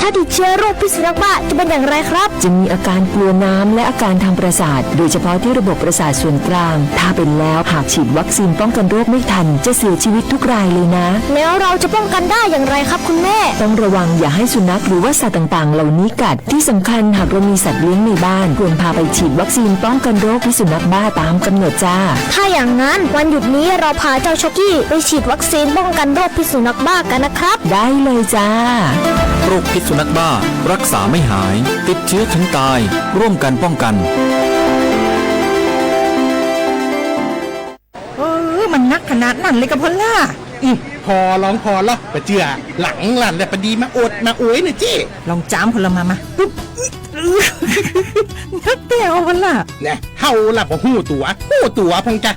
ถ้าติดเชื้อโรคพิษสุนัขบ้าจะเป็นอย่างไรครับจะมีอาการกลัวน้ำและอาการทางประสาทโดยเฉพาะที่ระบบประสาทส่วนกลางถ้าเป็นแล้วหากฉีดวัคซีนป้องกันโรคไม่ทันจะเสียชีวิตทุกรายเลยนะแล้วเราจะป้องกันได้อย่างไรครับคุณแม่ต้องระวังอย่าให้สุนัขหรือว่าสัตว์ต่างๆเหล่านี้กัดที่สำคัญหากเรามีสัตว์เลี้ยงในบ้านควรพาไปฉีดวัคซีนป้องกันโรคพิษสุนัขบ้าตามกำหนดจ้าถ้าอย่างนั้นวันหยุดนี้เราพาเจ้าช็อกกี้ไปฉีดวัคซีนป้องกันโรคพิษสุนัขบ้ากันนะครับได้เลยจ้าโรคพิษสุนัขบ้ารักษาไม่หายติดเชื้อถึงตายร่วมกันป้องกันมันนักขนาดนั้นเลยกับพ่อล่ะพอร้องพอละปะเจือหลังหลันแต่ปะดีมาอดมาโอยเนี่ยเจ้ลองจ้ามพลมาปุ๊บนักเตี้ยวพ่อล่ะเนี่ยเฮาล่ะบ่หู้ตัวพงจ้ะ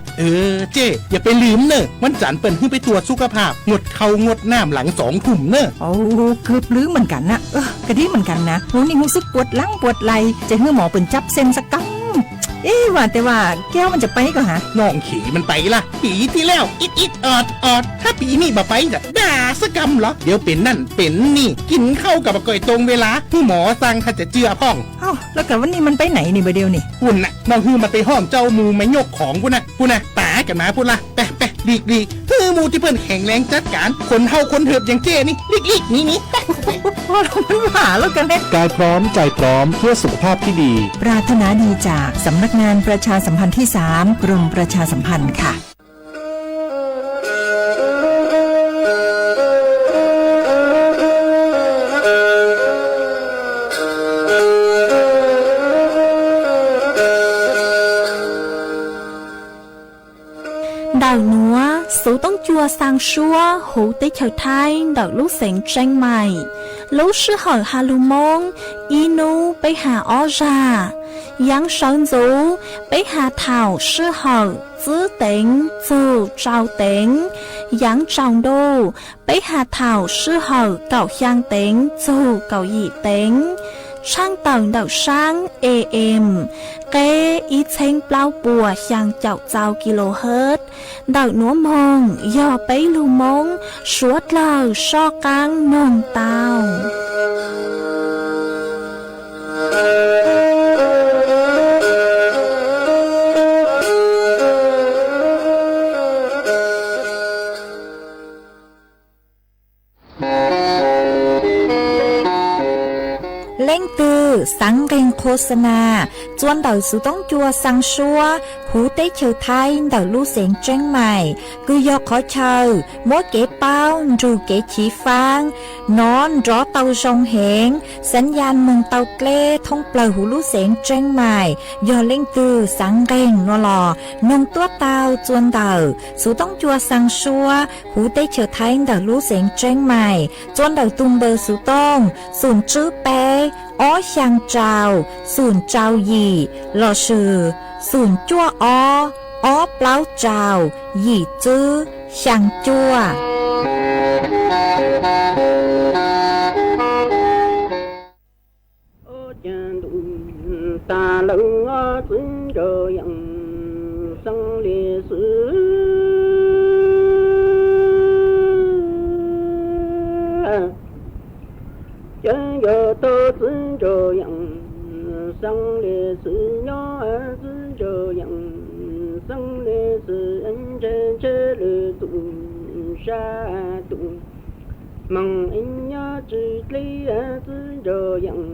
เจ้อย่าไปลืมเนอะวันจันทร์เปิ้นขึ้นไปตรวจสุขภาพงดเข้างดน้ำหลัง2 ทุ่มเนอะโอ้เกือบลืมเหมือนกันนะกะดีเหมือนกันนะหูนี่รู้สึกปวดหลังปวดไหล่จะให้หมอเปิ้นจับเส้นสักกังว่าแต่ว่าแก้วมันจะไปก็หาน้องขี่มันไปล่ะปีที่แล้วอิดออดถ้าปีนี้บ่ไปจะด่าสกำเหรอเดี๋ยวเป็นนั่นเป็นนี่กินข้าวกับก่อยตรงเวลาผู้หมอสั่งถ้าจะเจือพ่องแล้วกับวันนี้มันไปไหนนี่บ่เดียวนี่พุ่นน่ะน้องฮือมาไปห้องเจ้ามูไม่ยกของพุ่นน่ะตากันมาพุ่นล่ะไปดีฮือมูที่เพิ่นแข็งแรงจัดการคนเฮาคนเถิบอย่างเจ้นี่ลีกนี่พอเรามันหาแล้วกันกายพร้อมใจพร้อมเพื่อสุขภาพที่ดีปรารถนาดีจากสำนักงานประชาสัมพันธ์ที่3กรมประชาสัมพันธ์ค่ะĐào núa, số tông chua sang xua, hú tế chờ thai, đào lúc sáng tranh mày. Lúc sư hỏi hà lù mông, inu bấy hà ó ra. Yang sơn dũ, bấy hà thảo sư hỏi, giữ tính, giữ trao tính. Yang trọng đô, bấy hà thảo sư hỏi, cậu giang tính, giữ cậu dị tính. Sang tầng đảo sang AM Kế ý chênh bao bùa sang chậu giao kHz Đảo núa mông do bấy lưu mông Suốt lờ so căng nông tàu Lên từ sáng ghen khô sana Chuan đầu sự tống chua sang xua Hú tế chờ thay đầu lưu xẹn tranh mày Cứ do khó chờ Mỗi kế bao dù kế chỉ phang Nón rõ tàu rong hẹn Sánh gian mừng tàu klê Thông plờ hú lưu xẹn tranh mày Do lên từ sáng ghen nó lò Nông tuốt tàu chuan đầu Sự tống chua sang xua Hú tế chờ thay đầu lưu xẹn tranh mày Chuan đầu tung bờ sự tông Sùn chữ bé ó sang trào sùn trào gì lò sử sùn chua ó pláu trào gì chư sang chua ta lưng xin trời yang sang lìa xứ chân giờ tôi xin trời yang sang lìa xứ nhỏ xin trời yang sang lìa xứ anh trên chế lìa tụ sa tụ mong anh nhớ chỉ lý xin trời yang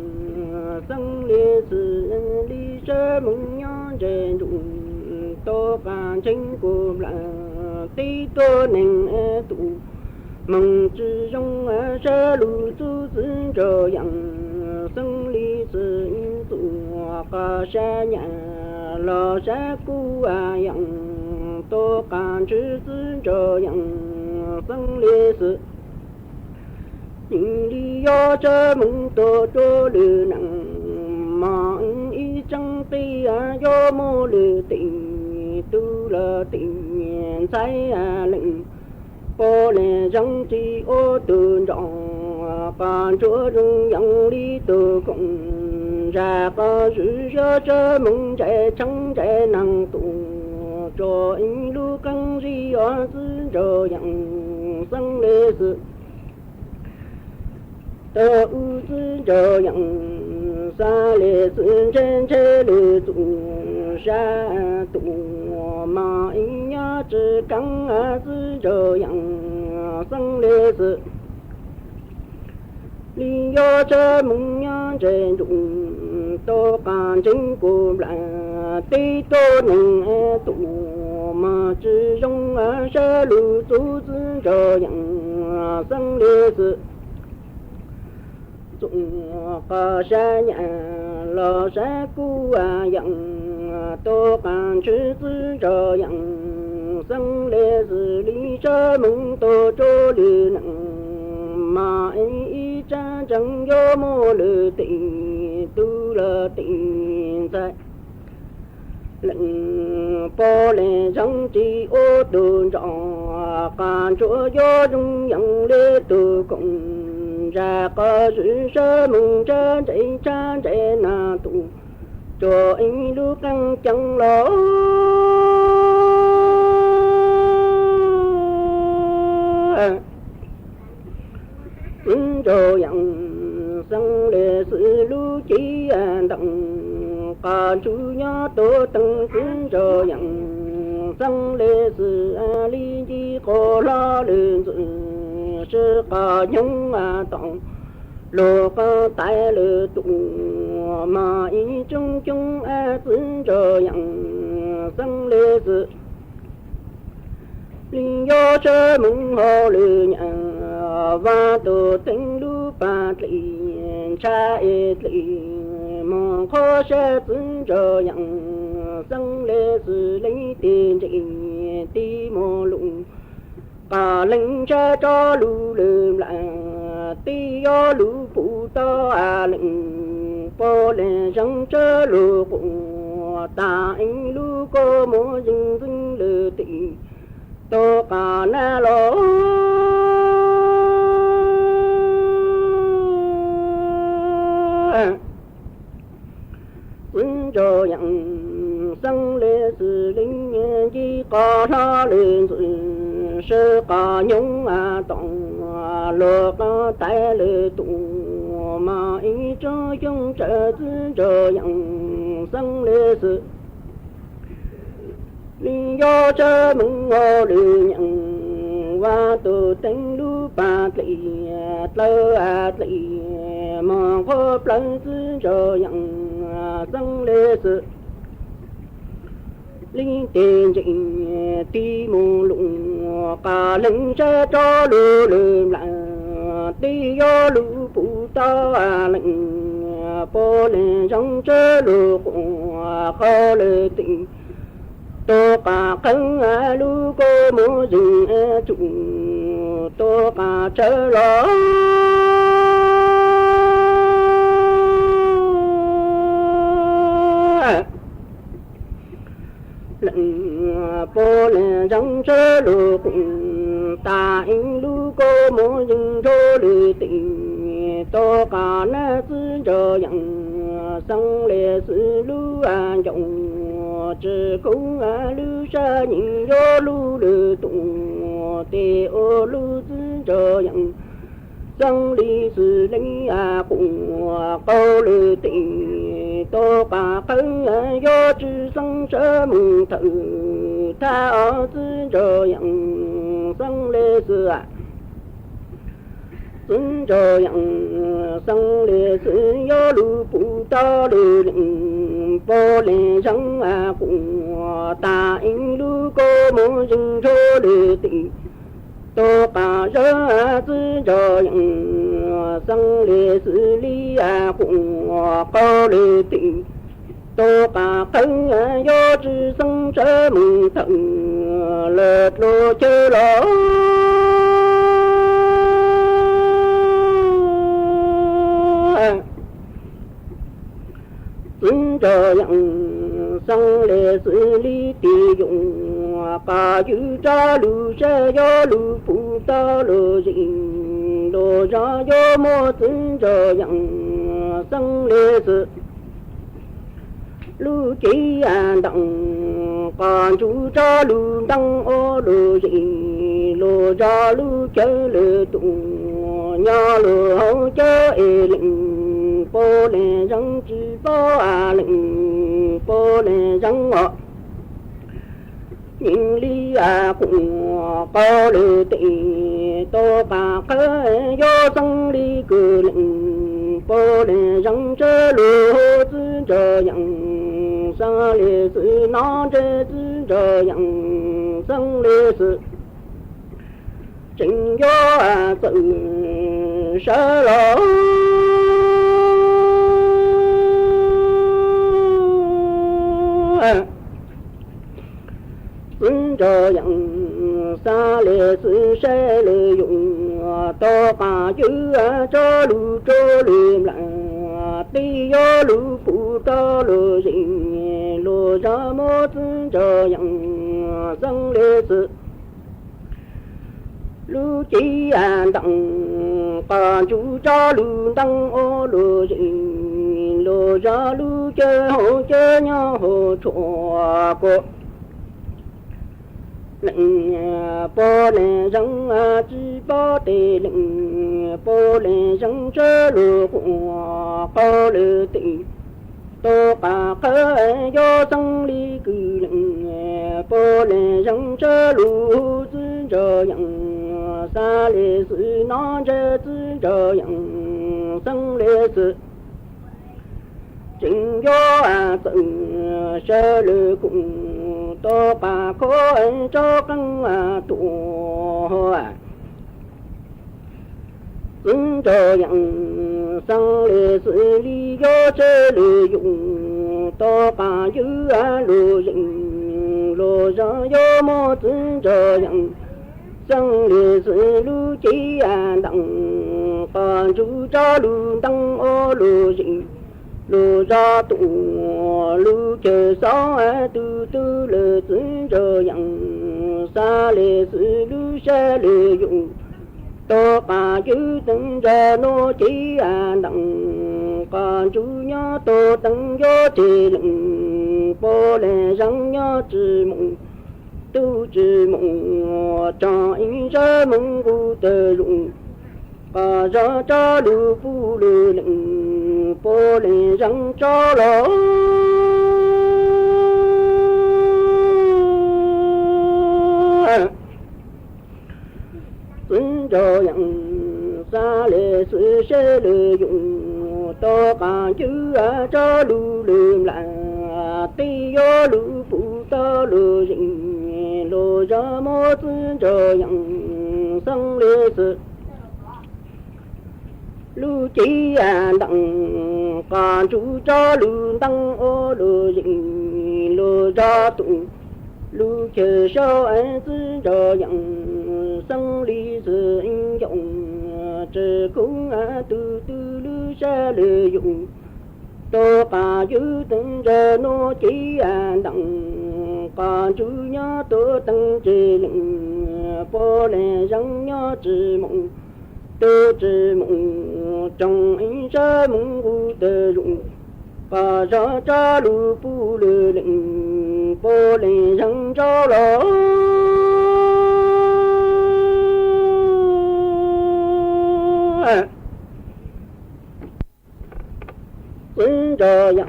sang lìa xứ anh lý sẽ mong nhớ trên tụ tôi cả chính của là tí tôi nên tụ mong chỉ trong sẽ lù tu xin trời yang sang lìa xứ tụ cả sẽ nhà lo sẽ cứu yang tôi cả chỉ xin trời yang sang lìa xứ những lý do cho mong tôi cho lừa nặng mà ý chẳng tì do mô lừa tình tu là tình sai lệnh có lẽ chẳng chỉ ô từ rõ còn chúa rung yang lý từ cùng ra có rủi ro cho mong trẻ chẳng trẻ năng tụ cho anh lưu căng gì ở dưới rồi yang sang lê sự 的无知这样，三列是真切的祖山多嘛一呀只刚啊是这样，三列是。你要这梦呀真中，多干真过来，得多能多嘛只用啊山路走是这样，三列是。中华山呀，老山谷啊样，多干吃是这样，生来是离这梦多着里能。mà ý cha chẳng do mô lư tình tu là tình tại lệnh po lệ chẳng chỉ ô đồ rõ càng chỗ do dung nhận lê tu cùng ra có sự sơ mừng cha chạy na tu cho anh lúc căng chẳng lo cho yang sang lệ sự lưu chỉ an đặng cả chú nhớ tổ tăng xin cho yang sang lệ sự lý chỉ có la lên sự sự cả nhung tòng lô có tại lệ tụ mà ý chung chung xin cho yang sang lệ sự linh do chơi mừng hồ lư nhà và tổ tình lu ba tiền cha ít li mong khó sẽ xin cho yang sang lệ sự lấy tiền trị ti mô lụng cả linh cha cho lu lượm lại ti do lu phụ to lệnh po lệ răng chớ lu cũng ta anh lu có mô dinh dinh lư tị to cả na lo quân cho yang sang lệ sự linh chỉ có lo lên sự sơ cả nhung tòng lo có tại lệ tụ mà ý cho chúng trợ cho yang sang lệ sự lý do cho mừng ngô lư nhận và tổ tình lu ba tỷ tơ tỷ mà có plan tư cho nhận sang lệ sự linh tiền trình ti mù lụng cả linh cha cho lư lư lại ti do lư phụ ta lệnh po lệ trong chớ lư khó lệ tình tô cả cân lu cô mô dừng chung tô cả chớ lo lệnh po lệ răng chớ lu ta in lu cô mô dừng chô lì tình tô cả na sư cho yang sang lệ sư lu dòng chỉ cũng lưu sa nhìn do lưu lư tung tê ô lưu tư cho yang sang lý sư lấy cùng câu lư tình tô cả thân do chữ sang sơ mừng thử tha ở tư cho yang sang lê sư xin cho yang sang lệ sự do lu phụ ta lư lệnh po lệ răng cùng ta in lu cô mô dừng cho lệ tình tô cả rơ tư cho yang sang lệ sự lý cùng cô lệ tình tô cả thân do chữ sang sơ mừng thần lệ lô chơ lo xin cho yang sang lệ xử lý tỷ dụng cả chữ cha lu sẽ do lu phụ ta lu dình đồ ra do mô xin cho yang sang lệ xử lu chỉ đặng còn chú cha lu đăng ô lu dình đồ ra lu chơi lệ tụng nhỏ lửa hậu chớ ê lệnh bố lệ răng chỉ bố lệnh bố lệ răng ngọ nhìn lý cũng có lửa tị tô bà khớ do răng lý cử lệnh bố lệ răng chớ lửa hậu tư trở dặn sang lệ sự nó chớ tư trở dặn sang lệ sự chính do tự sợ lỗ xin cho dặn xa lệ sự sẽ lợi dụng to bà chữ cho lù cho liềm lại tí do lù phụ cho lù dình lù ra mô xin cho dặn sang lệ sự lu chỉ đặng bà chú cho lu đăng ô lu gì lu ra lu chơi hồ chơi nhau hồ chùa cô lệnh bố lệ răng chỉ bố tề lệnh bố lệ răng chơi lu của cô lệ tị tô bà khớ do răng lý cử lệnh bố lệ răng chơi lu tư trở dặn xa lệ sự nó chớ tư trở dặn sang lệ sự chính do tự sơ lệ cùng tô bà khô cho căng tụ ứng trở dặn sang lệ sự lý do chớ lệ dụng tô bà giữ lù dình lù ra do mô tư trở dặn sang lệ sự lu chỉ đặng bà chú cho lu đăng ô lu gì lu ra tụ lu chờ gió từ từ lệ sự trở dặn xa lệ sự lu sẽ lệ dụng tô bà chú từng ra nó chỉ đặng bà chú nhớ tô từng gió chỉ lệnh bố lệ răng nhớ chỉ mộng tu chỉ mộng cho anh ra mong vu tờ dụng bà ra cho lu phu lu lệnh bố lệ răng cho lỗ xin cho dặn xa lệ sự sẽ lợi dụng to bà chữ cho lu lường lại tí do lu phụ to lu dình lô ra mô tư cho dặn sang lệ sự lu chỉ đặng bà chú cho lu tăng ô lu dình lô ra tụ lu chờ sao anh tư cho dặn sang lý sự anh dụng chờ cũng từ từ lu sẽ lợi dụng tô bà giữ từng giờ nó chỉ đặng bà chú nhớ tô từng chỉ lệnh bố lệ răng nhớ chỉ mộng tô chỉ mộng trong anh sẽ mong vu tờ dụng bà ra cha lu phu lệ lệnh bố lệ răng cho lỗ xin cho dặn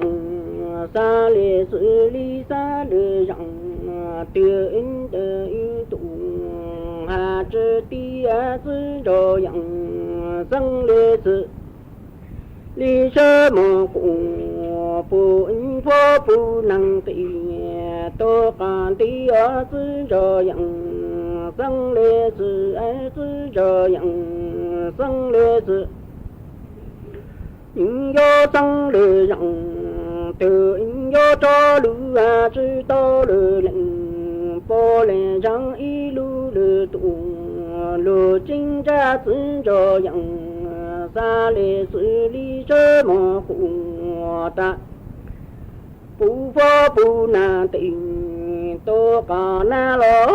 xa lệ sự lý xa lệ rằng tiêu in tờ in tụ hà trơ tia xin cho dặn sang lệ sự lý sơ mô cùng phụ in phô phụ năng tị tô can tị xin cho dặn sang lệ sự xin cho dặn sang lệ sự in do sang lệ rằng từ in do cho lu chữ to lệ lệnh bố lệ rằng y lu lệ tụ lu chính ra xin cho dặn xa lệ xử lý sơ mô cùng ta phụ phó phụ na tình tô cả na lo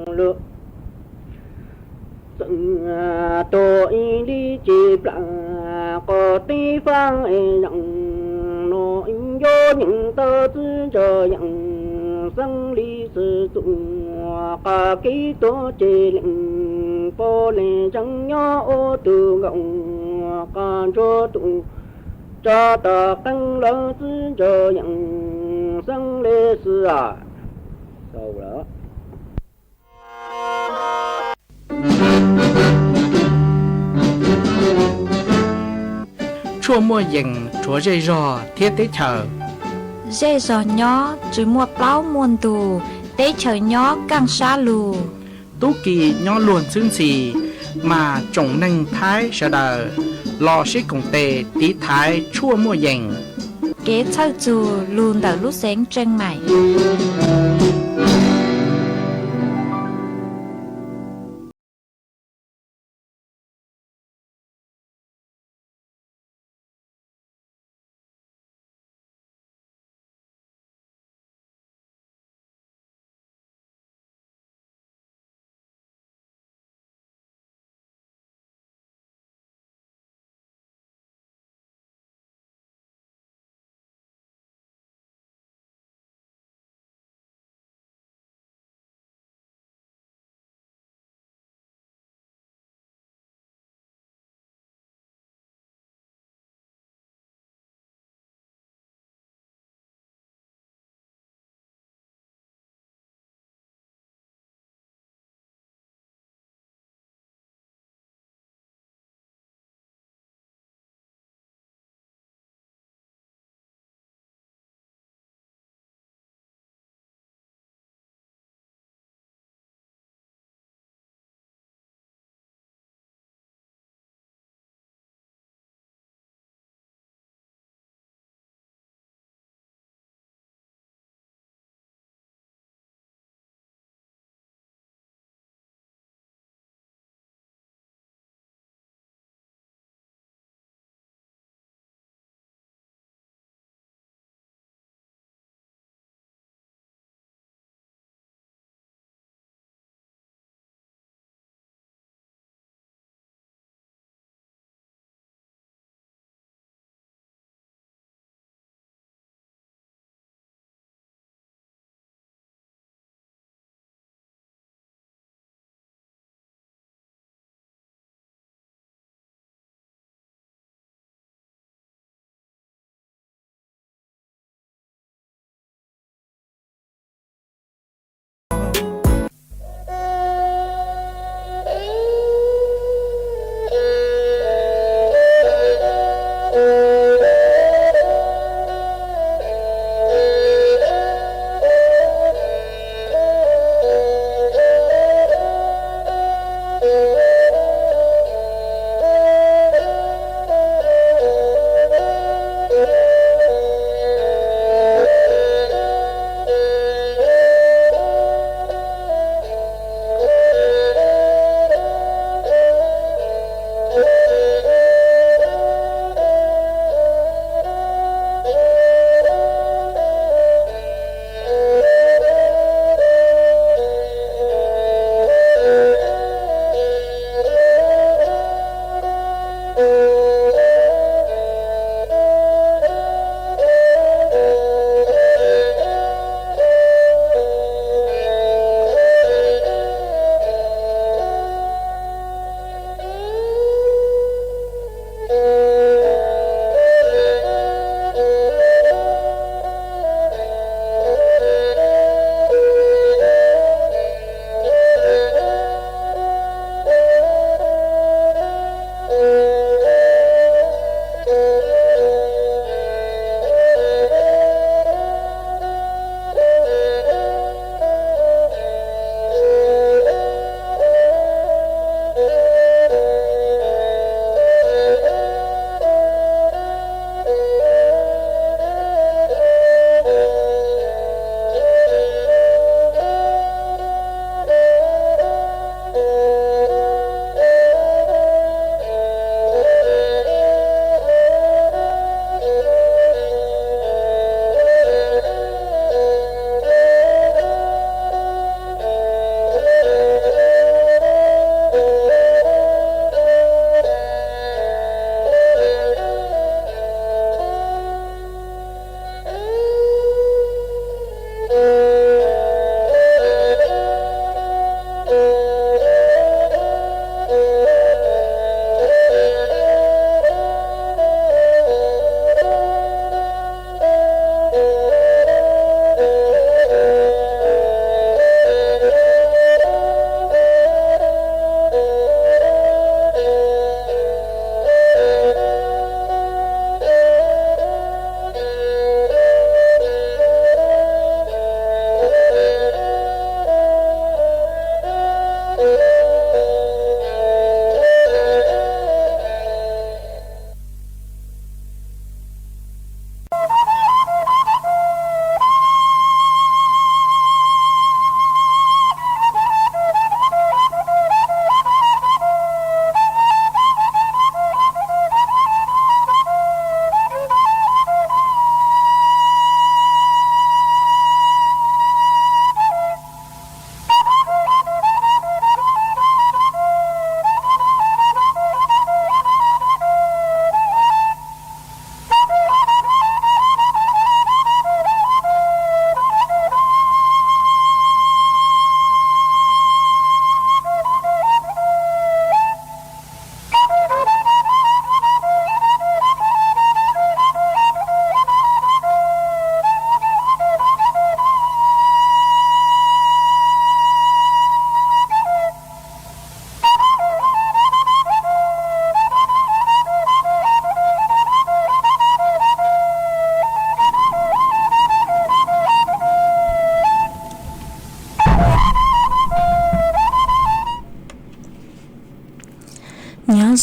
lượng từng tôi đi chịp là có tí phang rằng nó vô những tơ tư chờ nhận 生理是中个几多这灵波来正要我都讲干着都找到更老子这样生理是啊，走了。chua mua dừng chúa dây rò thiết tế chờ dễ dò nhó chứ mua plau muôn tù tế chờ nhó càng xa lù tú kỳ nhỏ luôn xương xì mà trồng nâng thái sợ đờ lo xí cùng tề tí thái chua mua dừng kế thâu dù luôn đỡ lúc sáng chân mày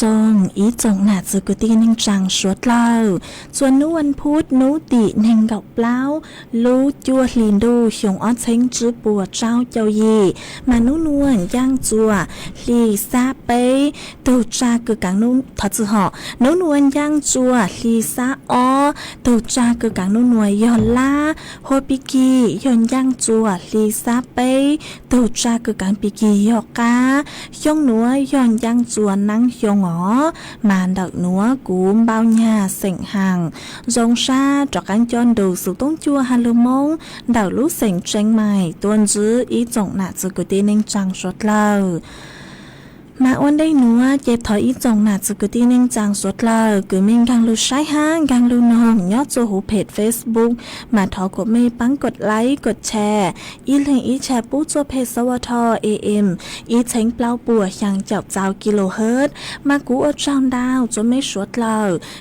รงอีจงหนาจืกุตีนิงจังสวดเล่าส่วนนู้วันพุธนู้ติเน่งดอกเปล่ารู้จัวลินดูชงอ้อนเช้งจื้อปัวเจ้าเจ้ายีมานู้นวลย่างจัวลีซาเป้ตูจากือกังนู้นถอดจือหอนู้นวลย่างจัวลีซาอ้อตูจากือกังนู้นวยย้อนล่าโฮปิกีย้อนย่างจัวลีซาเป้ตูจากือกังปิกียอกกาย่องหนัวย้อนย่างจัวนั่งยองอ๋อมานดักหนัวกูมเบาหญ้าเส็งห่างจงชาจอกกันจอนดูสุต้องจัวฮัลโลมงดาวลูเส็งเจงใหม่ตัวจื้ออีจงหนาจือกุตีนิงจังสดเล่ามาอ้วนได้หนัวเจ็บถอยอีจงหนาจือกุตีนิงจังสดเล่ากือมิงกังลูใช้ห้างกังลูนองยอดจูหูเพจ Facebook มาถอกดเมย์ปังกดไลค์กดแชร์อีเลงอีแชร์ปู้จัวเพจสวทAM อีเช้งเปล่าปัวยังเจ้าเจ้ากิโลเฮิรตซ์มากูอดจองดาวจนไม่สวดเล่า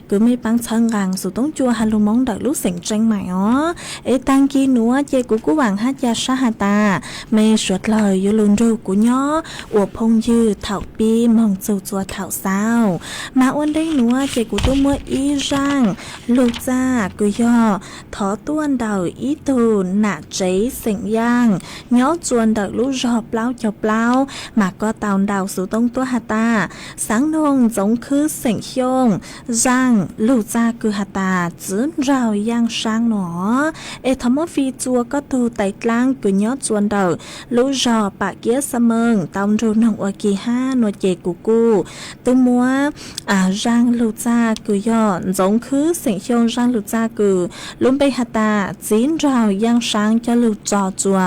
กือไม่ปังเชิงกังสุต้องจัวฮัลโลมงดักลูเสียงเจงใหม่อ๋อตังกีหนัวเจกูหวังฮัดยาชาฮาตาไม่สวดเลยยูลุนรูกูย่ออวบพงยืดเถ่าปีมองจูจัวเถ่าเศร้ามาอ้วนได้หนัวเจกูตัวมัวอีร่างลูกจ้ากูย่อถอต้วนเดาอีตูหนาเจเสียงย่างย่อจวนดักลูกรอเปล่าเจ้าเปล่ามาก็เตาเดาสู่ต้องตัวฮาตาสังนงจงคือเสียงชงร่างลูกจ้าคือฮาตาจื้อเราย่างช่างหนอทอมฟีจัวก็ตูไต่กลางกูย่อจวนเดาลูกรอปากเกี้ยเสมงตามรูนงอกีห้าหนวดเจกูตัวมัวร่างลูกจ้ากูย่อจงคือเสียงชงร่างลูกจ้ากูลุ้มไปฮาตาจีนเราย่างช่างจะลูกจอจัว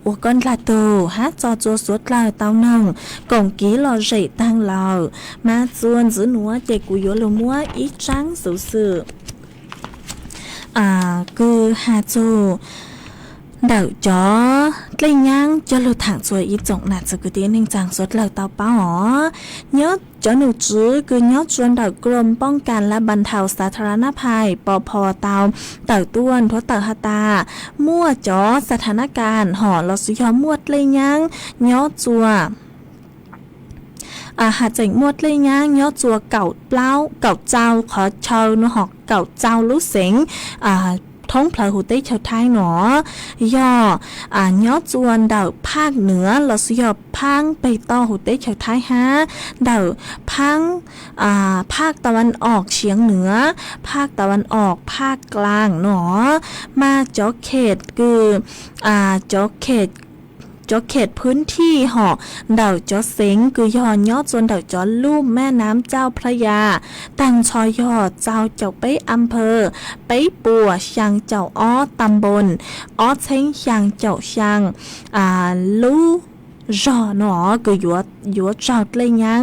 อุกอนลาโตฮะจอจัวสวดลายเต้าหนึ่งกงกีหล่อเจตั้งเรามาจวนจื้อหนัวเจกูย่อลูมัวอีจังสูสื่อคือฮาจูเดาจ๋อเล่ยยังจะลูถังสวยอีจงหนาจะกูตีนิงจังสดเหล่าเตาเป้าอ๋อยอดจอหนูจื้อคือยอดจวนเดากรมป้องกันและบรรเทาสาธารณภัยปพเตาเต่าต้วนทวเต่าฮาตามั่วจ๋อสถานการณ์ห่อลอสุยอมวดเล่ยยังยอดจัวหาเจ๋งมวดเลยย่างย่อจัวเก่าเปล่าเก่าเจ้าขอเชาหนูหอกเก่าเจ้ารู้เสียงท้องเพลหูเต้เชาไทยหนอย่อย่อจวนเดาภาคเหนือเราสยบพังไปต่อหูเต้เชาไทยฮะเดาพังภาคตะวันออกเฉียงเหนือภาคตะวันออกภาคกลางหนอมาจอเขตคือจอเขตพื้นที่หอเดาจอเซ็งคือยอนยอดจนเดาจอลุ่มแม่น้ำเจ้าพระยาตังชอยอเจ้าเจ้าไปอำเภอไปปัวช่างเจ้าอ้อตำบลอ้อเช้งช่างเจ้าช่างลู่รอหนอคือยัวเจ้าเลยยัง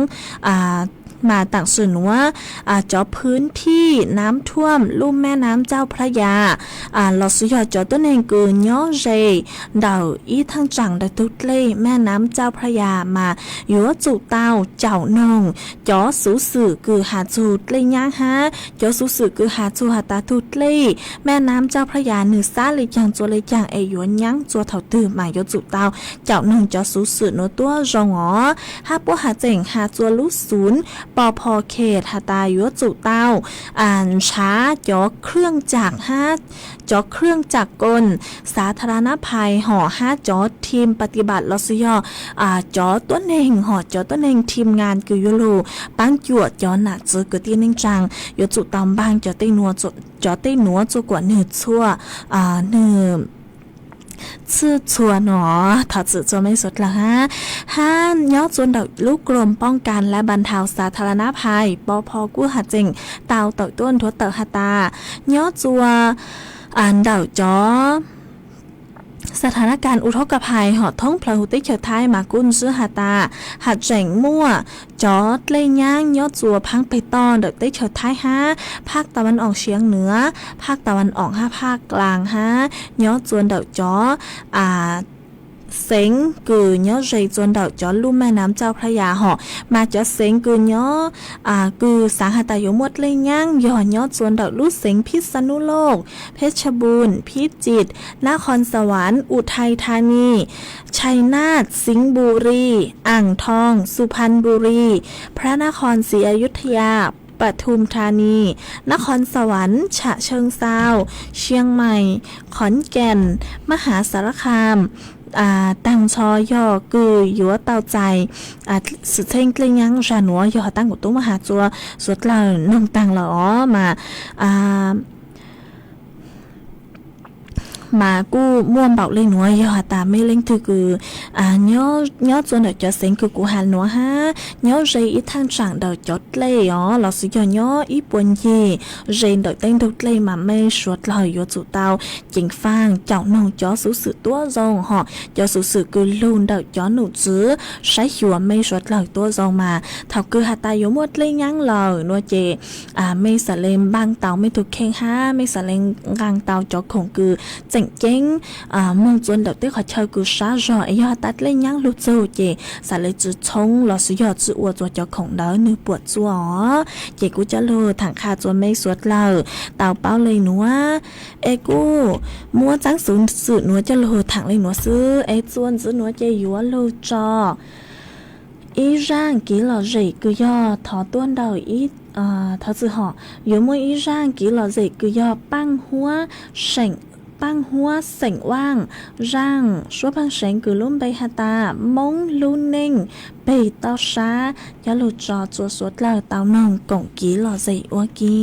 มาต่างส่วนว่าจอพื้นที่น้ำท่วมลุ่มแม่น้ำเจ้าพระยาเราสุยอจอต้นเองกือย่อเจเดาอีทั้งจังได้ทุกเล่แม่น้ำเจ้าพระยามาอยู่จู่เต้าเจ้านงจอสูสื่อคือหาจูดเลยย่างฮะจอสูสื่อคือหาจูหาตาทุกเล่แม่น้ำเจ้าพระยาหนึ่งซาเลยจังจัวเลยจังไอหยวนยังจัวเถาตื่นมายจู่เต้าเจ้านงจอสูสื่อโนตัวรองอ๋อหาปัวหาเจ๋งหาจัวลุศูนย์ปอพอเขตหาตายัวจุเต้าช้าจอเครื่องจักรจอเครื่องจักรกลสาธารณภัยห่อจอทีมปฏิบัติลอสยอจอตัวเน่งห่อจอตัวเน่งทีมงานกุยูลูปังจวดจอหนักจือกตีนิงจังยัวจุตามบางจอเต้นัวจอเต้นัวจุกว่าเนื้อชั่วเนื้อชื่อชัวหนอถอดสื่อจะไม่สดละฮะย่อจวนดอกลูกกลมป้องกันและบรรเทาสาธารณภัยปพกู้หัดเจงเตาต่อยต้นทวดเตอฮาตาย่อจัวเดาจอสถานการณ์อุทกภัยหอดท้องพลหุติเขียวไทยมากุนซื้อหาตาหัดเจ๋งมั่วจอดเลยย่างยอดจัวพังไปตอนเด็กได้เขียวไทยภาคตะวันออกเฉียงเหนือภาคตะวันออกภาคกลางยอดจวนเด็กจอ เซ็งกือเนาะเรจวนดอกจอลุ่มแม่น้ำเจ้าพระยาหอมาจอเซ็งกือเนาะกือสังหตายมดเลยย่างย่อเนาะจวนดอกลูกเซ็งพิษณุโลกเพชรบูรณ์พิจิตรนครสวรรค์อุทัยธานีชัยนาทสิงห์บุรีอ่างทองสุพรรณบุรีพระนครศรีอยุธยาปทุมธานีนครสวรรค์ฉะเชิงเทราเชียงใหม่ขอนแก่นมหาสารคามตังชอย่อกือยัวเตาใจสุดเท่งเกลียงจานัวยอตั้งกุตุ้มหาจัวสุดเหล่านงตังหล่อมากู้ม่วมเบาเลยหนัวยอตาไม่เล่งถือคือย้อจนเดจอเซ็งคือกูหันหนัวฮะย้อเรอีทางจังเดจดเลยเราสิย้ออีปวนยีเรนเดเต้งดเลยมาไม่สวดลอยยัวจุเตาจิงฟางเจ้าน้องจอสูสือตัวรองหอจอสูสือคือลูนเดจอหนูจื้อใช้หัวไม่สวดลอยตัวรองมาเท่าคือหัตายมดเลยยังเลยนัวเจไม่สะเลมบางเตาไม่ถูกเข่งฮะไม่สะเลงกลางเตาจอคงคือเจ๊งมองจนเด็กที่เขาเช่ากูช้าจอไอ้ยอตัดเล่นยังรู้จูเจสารเลยจืดชงหล่อสุยอดจืดอวดตัวเจ้าของเด้อนื้อปวดจัวเจกูจะรู้ถังคาจนไม่สวดเล่าเต่าเป้าเลยหนัวเอกูมัวจังสูนสื่อหนัวจะรู้ถังเลยหนัวซื้อไอ้จวนซื้อหนัวเจยัวรู้จออีร่างกี่หล่อเจกูยอถอต้วนเดาอี他自好有么一让给了这个要办花省ปังหัวเสียงว่างร่างชัวพังเสียงคือลุ่มใบหาตามงลุนเน่งไปต่อช้ายาลุจอจัวสวดแล้วเต้านองกงกีหล่อใจอวกี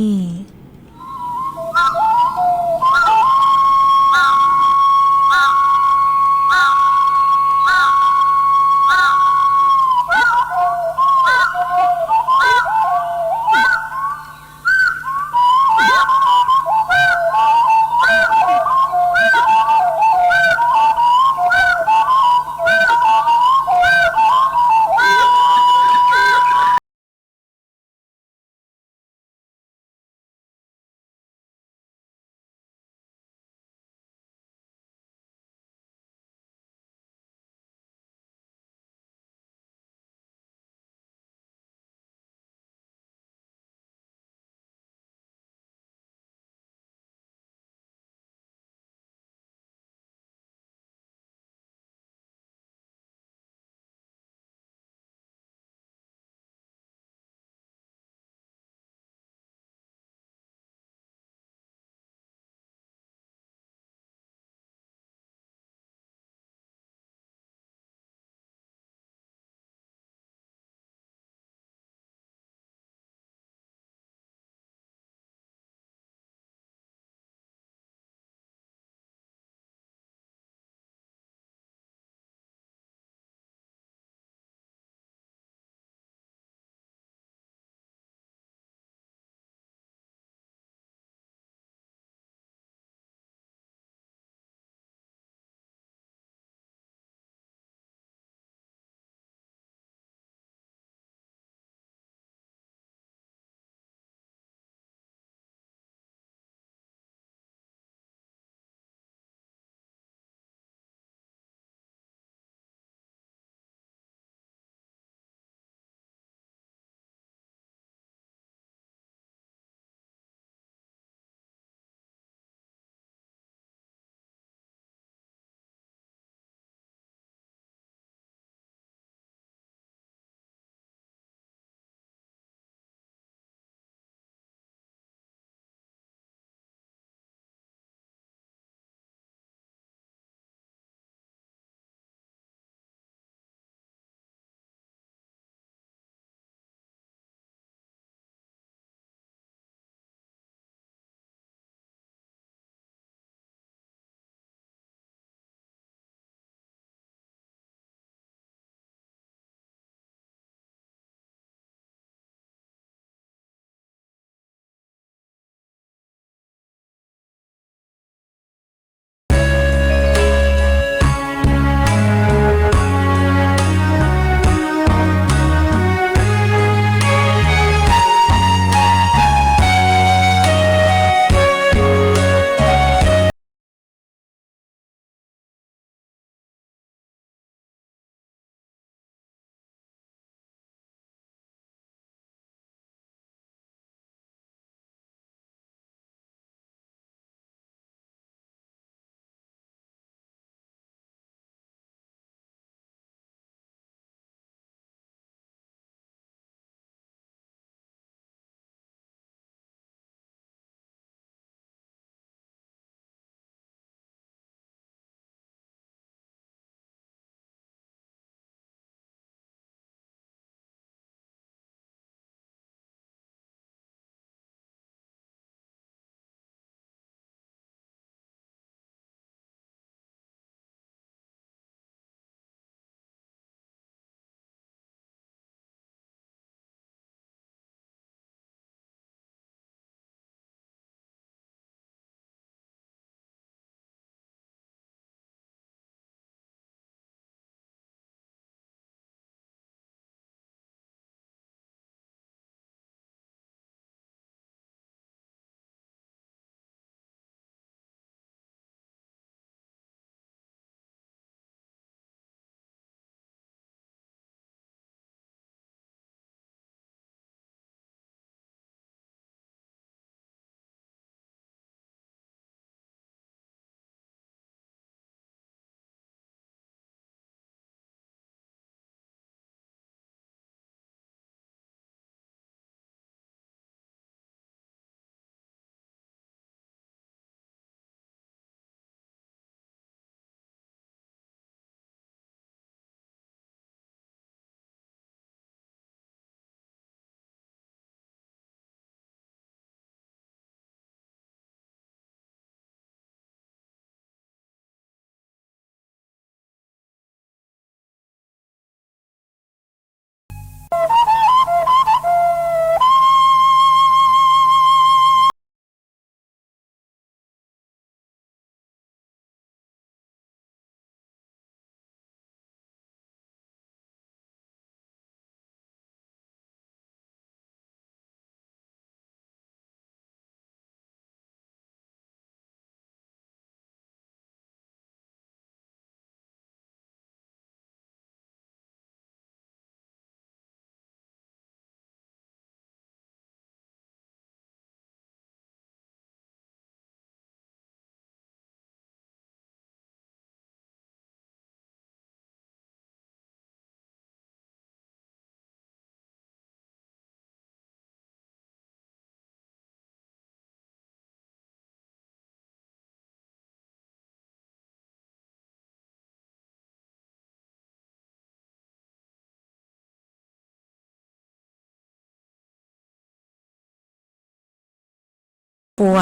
ปัว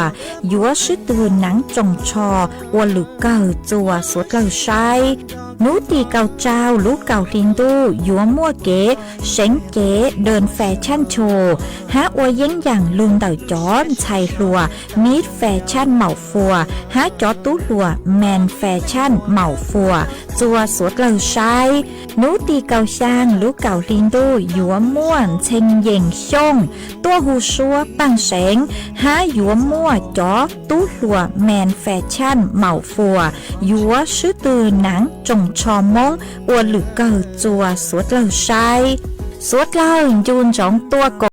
ยัวชื่อตือหนังจงชอวัวหรือเก่าจัวสวดเก่าใช้นูตีเก่าเจ้าลูกเก่าลิงดูยัวมั่วเก๋เซ็งเก๋เดินแฟชั่นโชว์หาอวยเย้งอย่างลุงเต่าจอนชายลัวมีดแฟชั่นเหมาฟัวหาจอตู้ลัวแมนแฟชั่นเหมาฟัวจัวสวดเก่าใช้นูตีเก่าช่างลูกเก่าลิงดูยัวม่วนเชงเย่งช่งตัวหูชัวปังเสงหายัวมั่วจอตู้ลัวแมนแฟชั่นเหมาฟัวยัวชื่อตือหนังจงชอมงอวดหรือเก่าจัวสวดเล่าใช้สวดเล่ายูน2ตัวกบ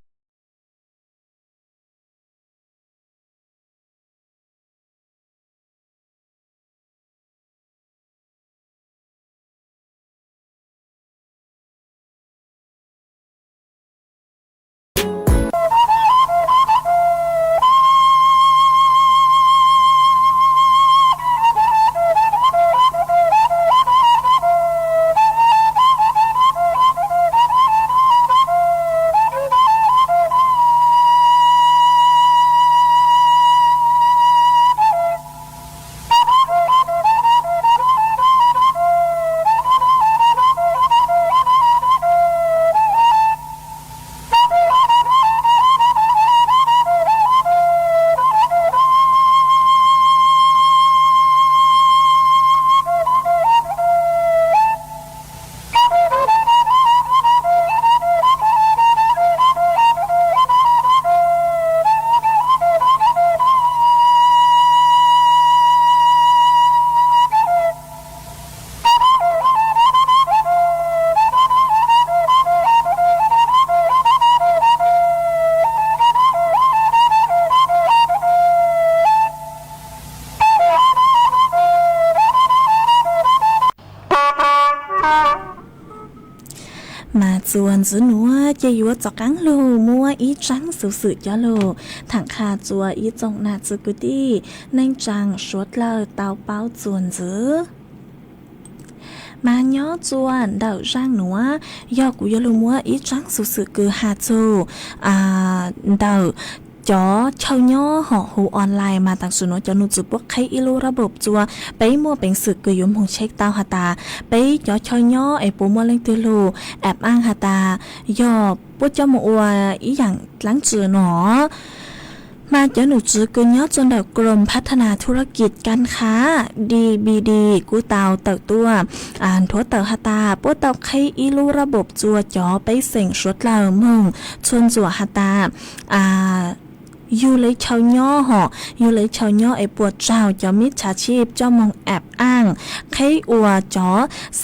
มาจวนจื้อหนัวจะอยู่จอกังโลมัวอีจังสุดๆจ้าโลถังคาจัวอีจงนาจืกุตี้ในจังชวดเลอเตาเป้าจวนจื้อมาย่อจวนเดาจ้างหนัวยอกุยลุมัวอีจังสุดๆคือหาจูเดาจอเช่าย่อห่อหูออนไลน์มาต่างสุนจอนุจุปวกใครอิลูระบบจัวไปมัวเป็นสึกกยุมหงเช็คเต้าหาตาไปจอเช่าย่อไอปูมัวเล่งตือลูแอบอ้างหาตายอปุ๊จมัวอีอย่างหลังจือหนอมาเจอหนูจื้อเกินยอดจนเดากรมพัฒนาธุรกิจการค้า DBD กูเตาเต่าตัวทั่วเต่าหาตาปุ๊เต่าใครอิลูระบบจัวจอไปเส่งชุดเหล่ามึงชวนจัวหาตาอยู่เลยชาวย่อห่ออยู่เลยชาวย่อไอปวดเจ้าจอมิจฉาชีพเจ้ามองแอบอ้างใครอัวจอ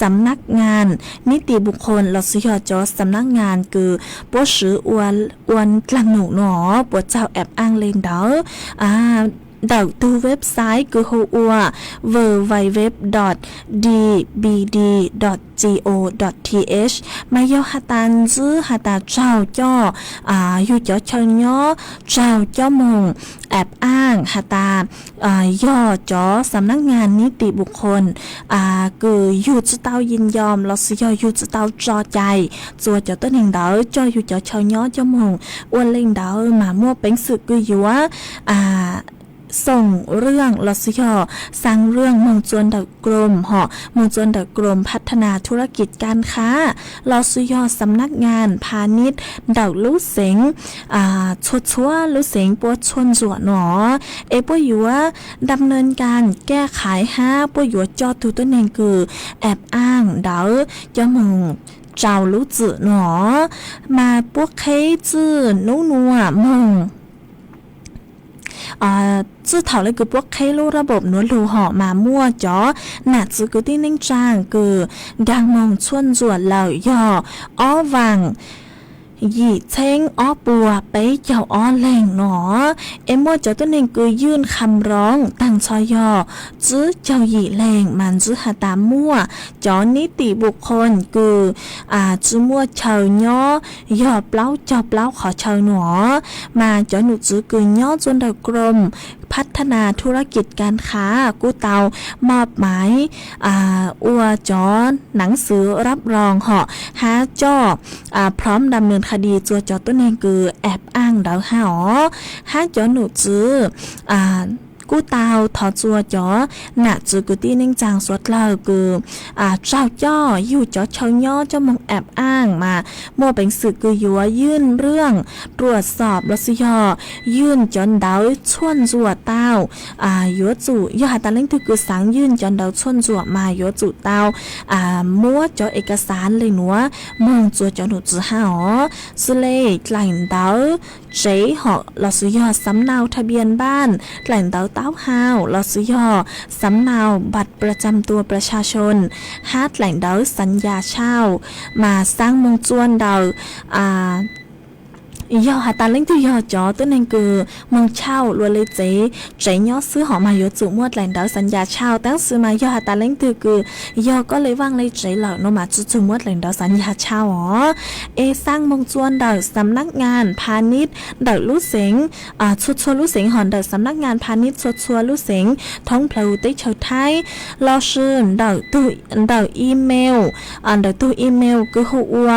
สำนักงานนิติบุคคลเราซื้อจอสำนักงานคือปวดซื้ออวนกลางหนูหนอปวดเจ้าแอบอ้างเลนเด้อดาวตูเว็บไซต์คือหัว www.dbd.go.th มาย่อหาตันซื้อหาตาเจ้าจ้ออยู่จ่อเชิญย่อเจ้าจ้อมงแอบอ้างหาตาย่อจ่อสำนักงานนิติบุคคลคืออยู่จุดเต้ายินยอมเราซื้อย่ออยู่จุดเต้าจอใจจัวจ่อต้นหนึ่งเด้อจ่ออยู่จ่อเชิญย่อจ้อมงอ้วนเล่งเด้อมามั่วเป็นสึกคืออยู่ว่าส่งเรื่องลอสยอสร้างเรื่องเมืองจวนดกรมเมืองจวนดกรมพัฒนาธุรกิจการค้าลอสยอสำนักงานพาณิชย์ดาวลู่เสงชดชัวลู่เสงปวดชนจวดหนอปวอยู่ว่าดำเนินการแก้ไขปวอยู่จอตัวตัวเองคือแอบอ้างดาวจะมึงเจ้าลู่จื่อหนอมาพวกเคจื่อนู้นัวมึงจื้อเถาเลยคือพวกเคลูระบบนวลลูห่อมามั่วจ๋อหนาจื้อคือที่นิ่งจางคือดังมองชวนจวดเหล่าย่ออ้อวังหยีเช้งอ้อปัวไปเจ้าอ้อแหล่งหนอมั่วเจ้าตัวเองคือยื่นคำร้องตั้งชอยอจื้อเจ้าหยีแหล่งมันจื้อหาตามมั่วจ๋อนิติบุคคลคือจื้อมั่วเชาย่อย่อเปล่าเจ้าเปล่าขอเชาหนอมาจ๋อหนูจื้อคือย่อจนดาวกรม พัฒนาธุรกิจการค้ากู้เตามอบหมายอัวจอหนังสือรับรองเหาะหาจ้อพร้อมดำเนินคดีจัวจอตัวเองคือแอบอ้างดาวหาหาจอหนูจื้อกู้เตาถอจัวจ๋อหนักจือกูตีนิ่งจางสวดเล่าคือเจ้าจ้ออยู่จ๋อเชาย่อเจ้ามงแอบอ้างมามั่วเป็นสื่อคือยัวยื่นเรื่องตรวจสอบรสยอยื่นจนเดาช่วนจัวเต้ายัวจู่ยอหาตาเล่งคือสังยื่นจนเดาช่วนจัวมายัวจู่เต้ามั่วจ๋อเอกสารเลยหนัวมงจัวจ๋อหนูจือห้าสุเลหลังเดาเจ๋หอกรสยอสำเนาทะเบียนบ้านแหล่งเต้าเต้าฮาวลอสยอสำเนาบัตรประจำตัวประชาชนฮาดแหล่งเดาสัญญาเช่ามาสร้างมงจวนเดายอหาตาเล่งที่ยอจอตัวนึงคือเมืองเช่าลัวเลยเจ๊ยอซื้อหอมาอยู่จุมวดแหล่งเดาสัญญาเช่าตั้งซื้อมายอหาตาเล่งที่คือยอก็เลยว่างเลยเจ๊เหล่าโนมาจุมวดแหล่งเดาสัญญาเช่าสร้างมงจวนเดาสำนักงานพาณิชย์เดาลู่เสงชัวลู่เสงหอนเดาสำนักงานพาณิชย์ชัวลู่เสงท้องเพลวได้เชาไทยรอชื่อเดาตู้อีเมลเดาตู้อีเมลคือหัว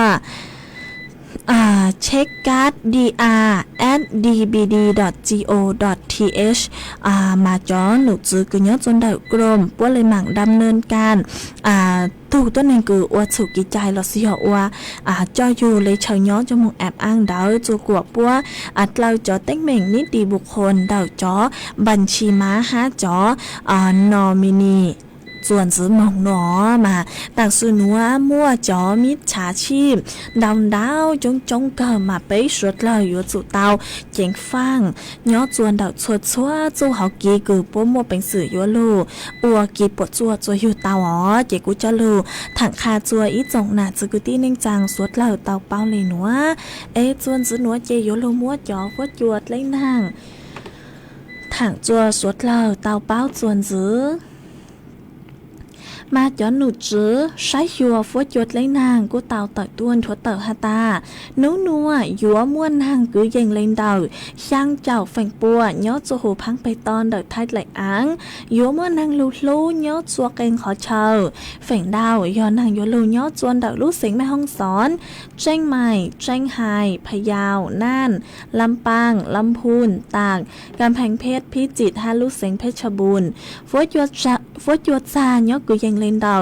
เช็คการ์ด dr@dbd.go.th มาจ้อหนูจื้อกุญยจนได้กรมป้วเลยหมั่งดำเนินการถูกตัวนึงคืออวดสุกิจใจลอสิหอว่าจออยู่เลยเฉยย้อจมูกแอบอ้างดาวจูกวปัวเราจอเต็งเหม่งนิติบุคคลดาวจอบัญชีม้าห้าจอนอมินีส่วนซื้อมองหนอมาต่างสื่อนัวมั่วจอมิดฉาชีพดาวจงเกิดมาไปสวดเลยอยู่จุเตาเจ๋งฟังย้อจวนดาวชวดชัวจูเขากีคือป้วมัวเป็นสื่อยัวลูอัวกีปวดจัวอยู่เตาเจกูจะลูถังคาจัวอีจงหนาจืกุตี้นิ่งจังสวดเลยเตาเป้าเลยหนัวจวนซื้อนัวเจยัวลูมั่วจอวัดจวดเลยนางถังจัวสวดเลยเตาเป้าจวนซื้อมาย้อนหนูจื้อใช้ยัวฟัวจดเลยนางกูเต่าต่อยต้วนทัวเต่อฮาตานัวยัวม้วนนางกือเย็งเลนเดาช่างเจ้าแฝงปัวย้อจูหูพังไปตอนเดาไทยไหลอ้างยัวม้วนนางลูย้อจัวเกงขอเชาแฝงดาวย้อนนางยัวลูย้อจวนเดาลูเสียงแม่ห้องสอนเจ้งใหม่เจ้งไฮพะเยาน่านลำปางลำพูนตากกำแพงเพชรพิจิตรฮาลูเสียงเพชรบูรณ์ฟัวจวดซาย้อกือเย็งเลนเดา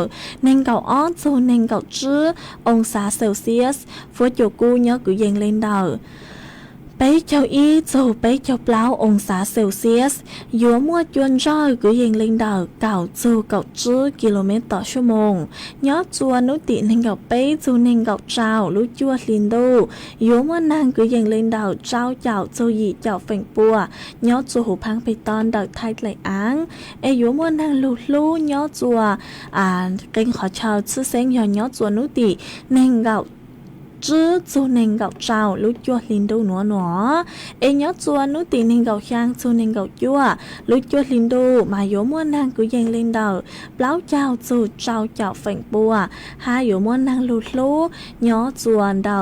เน่งเก่าอ้อนโซเน่งเก่าจื้อองศาเซลเซียสฟัวโยกูเนาะกูเย็งเลนเดาไปเจ้าอีโจไปเจ้าเปล่าองศาเซลเซียสยัวมัวจวนจ้อยกูเย็งเลนเดาเก่าโจเก่าจื้อกิโลเมตรต่อชั่วโมงเนาะจวนนุติเน่งเก่าไปจูเน่งเก่าเจ้าลุจัวลินโดยัวมัวนางกูเย็งเลนเดาเจ้าโจยีเจ้าแฝงปัวเนาะจูหูพังไปตอนเดาไทยไหลอ้างยัวมัวนางลูเนาะจัวเก่งขอเช่าชื่อเสียงเนาะจวนนุติเน่งเก่าจื้อจูเน่งเก่าเจ้าลุจัวลินโดหนัวเนาะจวนนุติเน่งเก่าช่างจูเน่งเก่าจัวลุจัวลินโดมาโยมัวนางกูเย็งเลนเดาเปล่าเจ้าจูเจ้าแฝงปัวหาโยมัวนางลูเนาะจวนเดา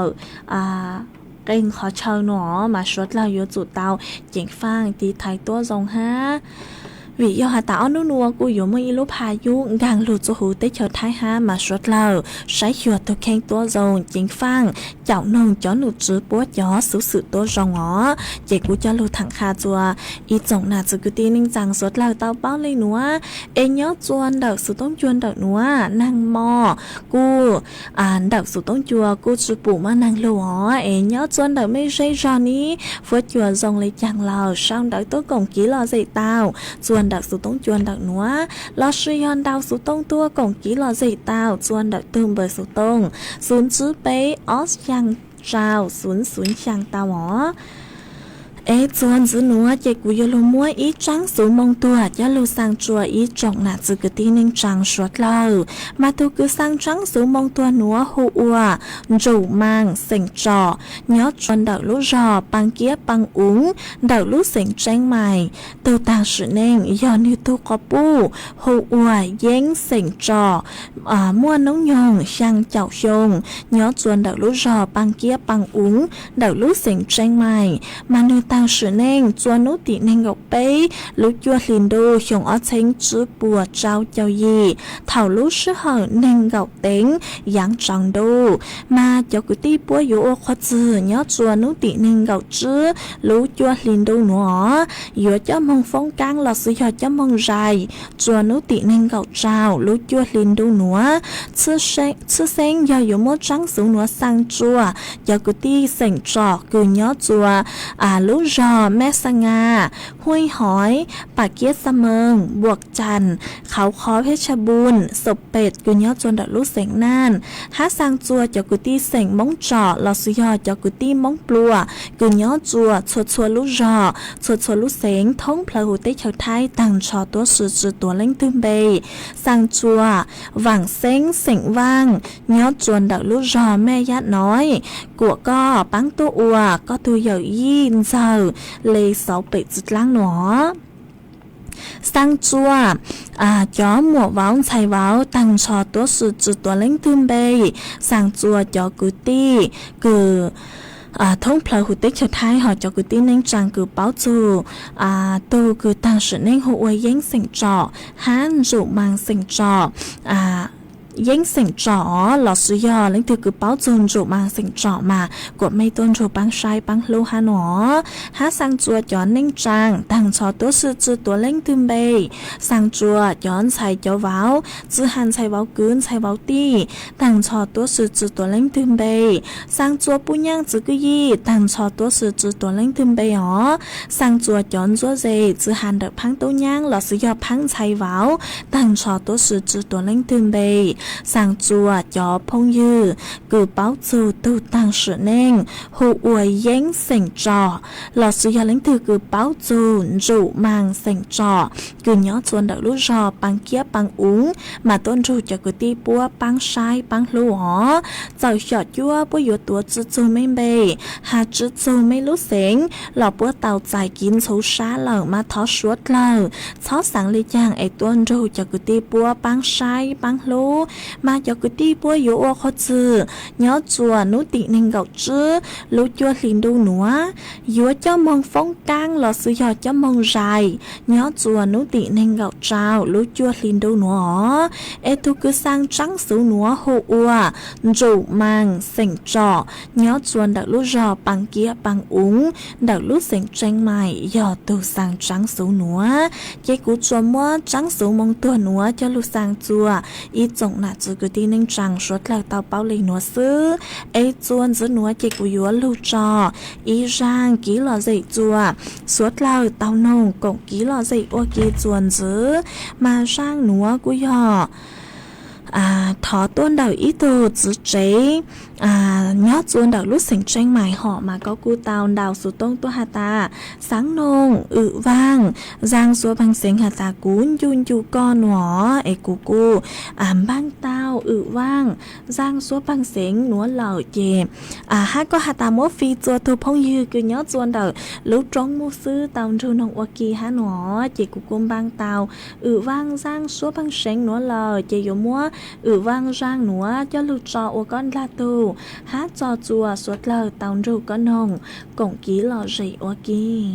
เก่งขอเช่าหนอมาชดเราโยจุดเตาเจ๋งฟังตีไทยตัวทรงฮะวิยอหาตาอ้อนนัวกูอยู่เมื่ออีลูพายุดังหลุดจูหูเตเฉาท้ายห้ามาชดเราใช้หัวตัวแข็งตัวทรงเจ๋งฟังเจ้านงจ้อหนูจื้อปวดยอสื่อตัวทรงเจกูจะลูถังคาจัวอีจงหน้าจืกุตีนิ่งจังสดเราเตาเป้าเลยหนัวยอจวนดอกสุต้องจวนดอกหนัวนางมอกูดอกสุต้องจัวกูจูปู่มานางหลัวยอจวนดอกไม่ใช่จอนี้ฟัวจัวทรงเลยจังเราช่างดอกตัวกงกี้รอใจเต้าจวนดักสุต้องจวนดักหนัวลอชิยอนดาวสุต้องตัวกงกี้รอใจเต้าจวนดักตืมเบอร์สุต้องศูนย์จื้อเปออสยังเจ้า00ยังตาหวอจวนจื้อหนัวเจกูยลูมัวอีจังสูมงตัวยาลูสังจัวอีจงหนาจืกตีนิ่งจังชวดเล่ามาตูคือสังจังสูมงตัวหนัวหูอัวจูมังเสียงจ่อยอดจวนดักลูจอปังเกียปังอุ๋งดักลูเสียงแจ้งใหม่ตัวต่างสือเน่งยอนิตุกอปูหูอัวเย้งเสียงจ่อมั่วน้องยองช่างเจ้าชงยอดจวนดักลูจอปังเกียปังอุ๋งดักลูเสียงแจ้งใหม่มานู当时呢做努地能够背路做领导熊而称直播招教义头路时候能够顶养长度嘛就个地波有或者nhớ做努地能够知路做领导nữa有cho mong phong cang là sự cho mong dài做努地能够招路做领导nữa吃生要有么张数nữa sang chua cho cái đi sành trọ cứ nhớ chùa lũ rò mẹ sangห้วยหอยปากเกียสเมิงบวกจันเขาคอเพชรบูรณ์ศพเป็ดกูย้อจนดัดลูกเสงน่านหาสร้างจัวจากกุฏิเสงมงจอลอสุยอจากกุฏิมงปลัวกูย้อจัวชัวลูกรอชัวลูกเสงท้องพลาหูเตชาวไทยต่างชอตัวสื่อตัวเล่งตึมเบยสร้างจัวหวังเซ็งเสงว่างย้อจนดัดลูกรอแม่ญาติน้อยกัวก็ปังตัวอัวก็ตัวใหญ่ยี่นเจอเลยเสาเป็ดจุดล่างหนอsang chua chó mùa váo chạy váo tăng choตัวsựจุดตัวเล่งตึมเบยsang chua chó cứ ti cứ thông phơi hụt tích cho thái họ cho cứ tin nên trang cứ báo chú tôi cứ tăng sự nên hộ uy yến sinh trọ hán dụ mang sinh trọ yến sinh trọ lọ sử do lãnh từ cứ báo dồn dụ mang sinh trọ mà của mấy tôn dụ băng sai băng lưu hà nó há sang chùa chọn nên trang tăng cho tốt sự chữตัวเล่งตึมเบยsang chùa chọn xài cho vào chữ hàn xài vào cướn xài vào ti tăng cho tốt sự chữตัวเล่งตึมเบยsang chùa bu nhang chữ cứ yi tăng cho tốt sự chữตัวเล่งตึมเบยอ๋อ sang chùa chọn chùa dày chữ hàn được phăng tố nhang lọ sử do phăng xài vào tăng cho tốt sự chữตัวเล่งตึมเบยsang chùa cho phong dư cứ báo chú tu tăng sự nên hộ uy yến sinh trọ lọ sử do lãnh từ cứ báo chú dụ mang sinh trọ cứ nhớ chuồn đợi lúc rò bằng kia bằng uống mà tôn trụ cho cứ ti búa bằng sai bằng lưu hó dạo cho chúa búa yếu tùa chữ chú mấy bề hà chữ chú mấy lúc xính lọ búa tàu dài kín số xá lờ mà thó suốt lờ thó sáng lý chàng ấy tôn trụ cho cứ ti búa bằng sai bằng lưu mà cho cứ ti búa yếu ô khó chữ nhớ chùa nú tị nên gạo chữ lưu chua liền đu nữa yếu cho mong phong cang lọ sử do cho mong dài nhớ chùa nú tị nên gạo trào lưu chua liền đu nữa ê tu cứ sang trắng số nữa hộ ua rủ mang sỉnh trọ nhớ chuồn đặc lúc rò bằng kia bằng uống đặc lúc sỉnh tranh mày do tu sang trắng số nữa cái cú chùa mua trắng số mong tua nữa cho lúc sang chùa ý trọng là chữ cứ tin nên chẳng suốt là tao bao lì nữa xứ ê chuồn giữa nữa cái cú yếu lưu trò ý rang ký lò dậy chùa suốt là tao nông cộng ký lò dậy ô kia chuồn giữa mà sang nữa cú nhỏ thọ tôn đạo ý đồ chữ chế nhớ chuồn đạo lúc sinh tranh mài họ mà có cu tàu đạo số tông tua hà ta sáng nông vang giang số bằng sinh hà ta cún yun yu con nhỏ ấy cu bang tao vang giang số bằng sinh núa lở chè hát có hà ta mốt phi chùa thu phong dư cứ nhớ chuồn đạo lúc trong mua sư tàu trừ nông hoa kỳ hà nó chỉ cu bang tàu vang giang số bằng sinh núa lở chỉ dụ mua vang rang núa cho lụt trọ ô con la tu hát cho chùa suốt lờ tàu rù con hồng cổng ký lò rỉ ô kỳ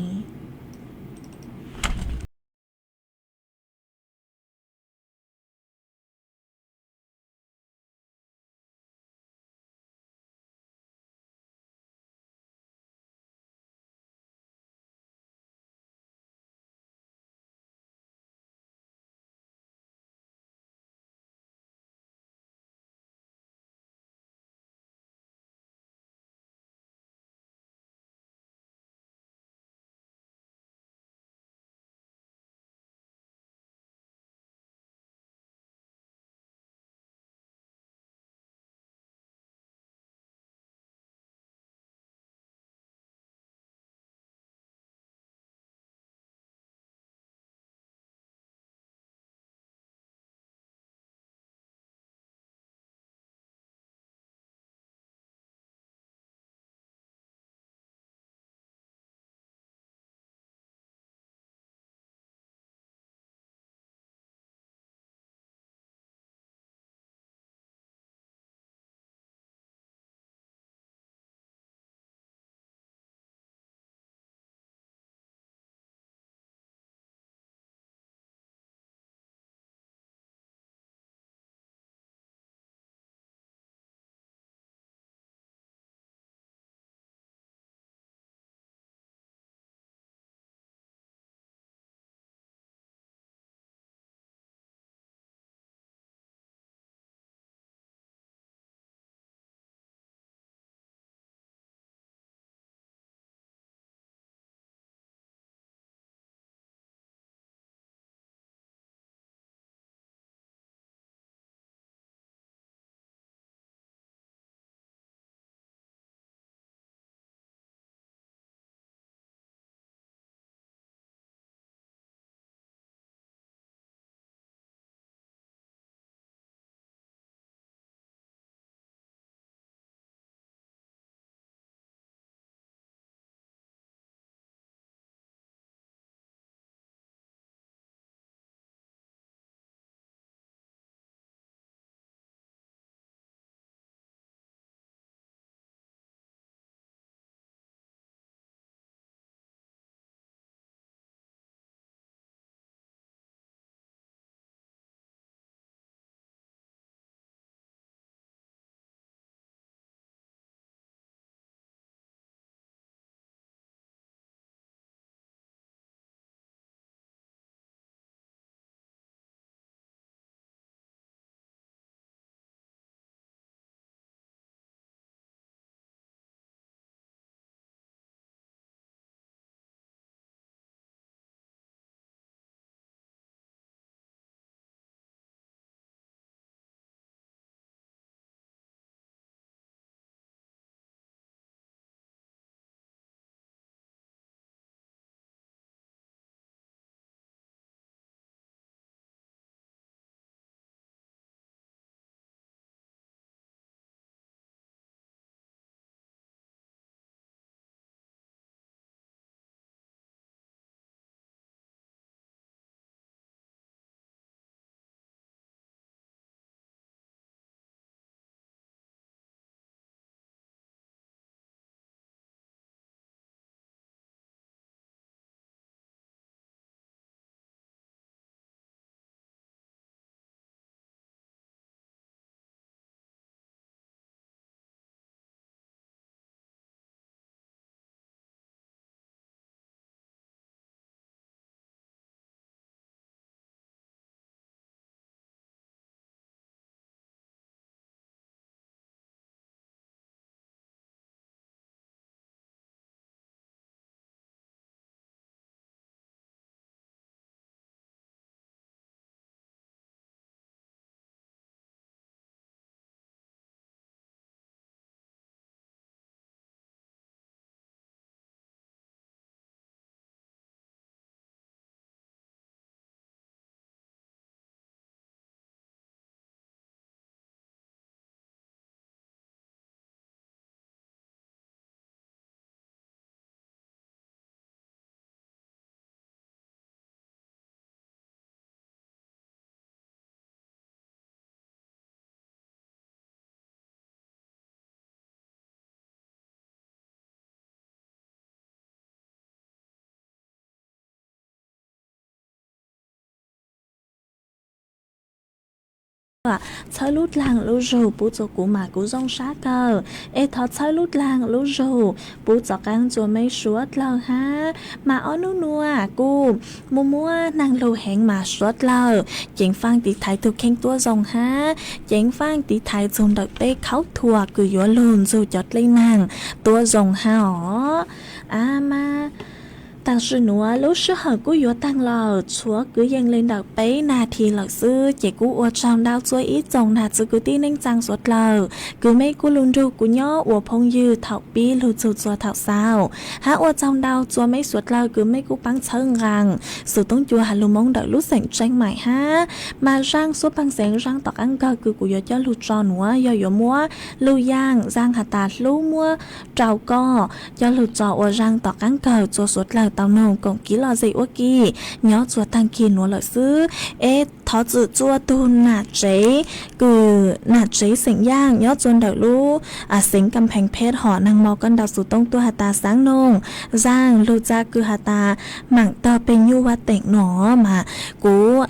chơi lút làng lú rù bố cho cú mà cú rong sát cờ ê thọ chơi lút làng lú rù bố cho căng chùa mấy suốt lờ ha mà ở nú nua cú mua mua nàng lù hẹn mà suốt lờ chỉnh phang tí thái tu khen tua rong ha chỉnh phang tí thái dùng đợt bê khấu thua cứ dỗ lùn dù chọt lên nàng tua rong ha ó mà tăng sư núa lúc sư hở cú yếu tăng lờ chúa cứ dâng lên đảo bấy nà thì lờ sư chỉ cú ua trong đau chúa ít dòng nà sư cứ tin nên tăng suốt lờ cứ mấy cú lùn ru cú nhó ua phong dư thảo bí lù chù chúa thảo sao há ua trong đau chúa mấy suốt lờ cứ mấy cú băng chân rằng sự tông chúa hà lù mong đợi lúc sảnh tranh mải ha mà răng suốt băng sảnh răng tọc ăn cơ cứ cú yếu cho lù trò núa do yếu múa lù giang giang hà tà lù mua trào co cho lù trò ua răng tọc ăn cơ chúa suốt lờ tao nông còn ký lo gì ua kỳ nhớ chùa tăng kỳ núa lợi sư ê thó dự chùa tu nà chế cứ nà chế sỉnh giang nhớ chùa đợi lũ sỉnh cầm hành phết họ năng mò con đào sủ tông tu hà tà sáng nông giang lù ra cứ hà tà mảng tờ bên nhu hoa tỉnh nó mà cú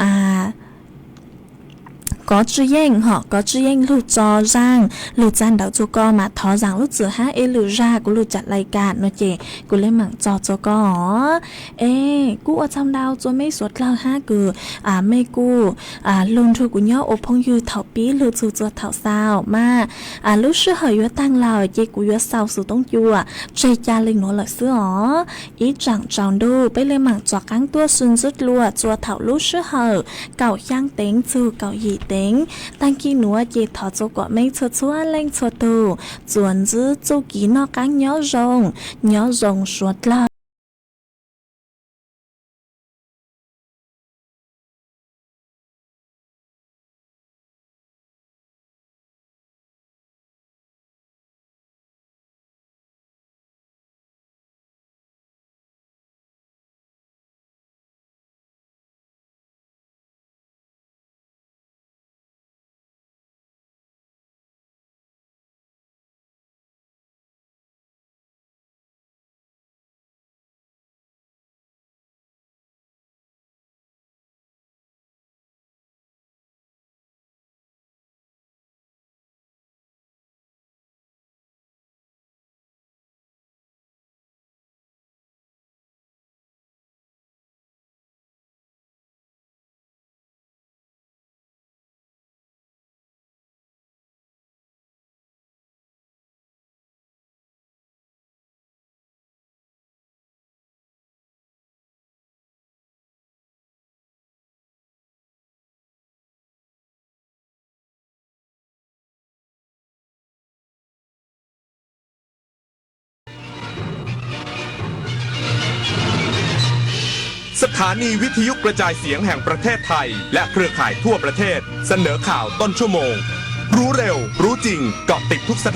có chữ yên họ có chữ yên lụt cho giang lụt gian đảo cho co mà thó rằng lụt giữa hát ê lụt ra của lụt chặt lại cả nó chỉ của lên mảng cho co ê cú ở trong đau cho mấy suốt lao ha cứ mấy cú luôn thôi của nhau ô phong yu thảo bí lụt cho thảo sao mà lúc sư hơi yếu tăng lào chỉ của yếu sau sự tông chùa chơi cha linh nó lợi sư ó ý chẳng tròn đu bây lên mảng cho cắn tua xuân rút lùa chùa thảo lúc sư hờ cậu giang tính chư cậu gì tăng kỳ núa chỉ thọ cho quả mấy chua chua lên chua tù chuẩn giữ chu ký nó cắn nhớ rồng suốt lờสถานีวิทยุกระจายเสียงแห่งประเทศไทยและเครือข่ายทั่วประเทศเสนอข่าวต้นชั่วโมงรู้เร็วรู้จริงเกาะติดทุกสถาน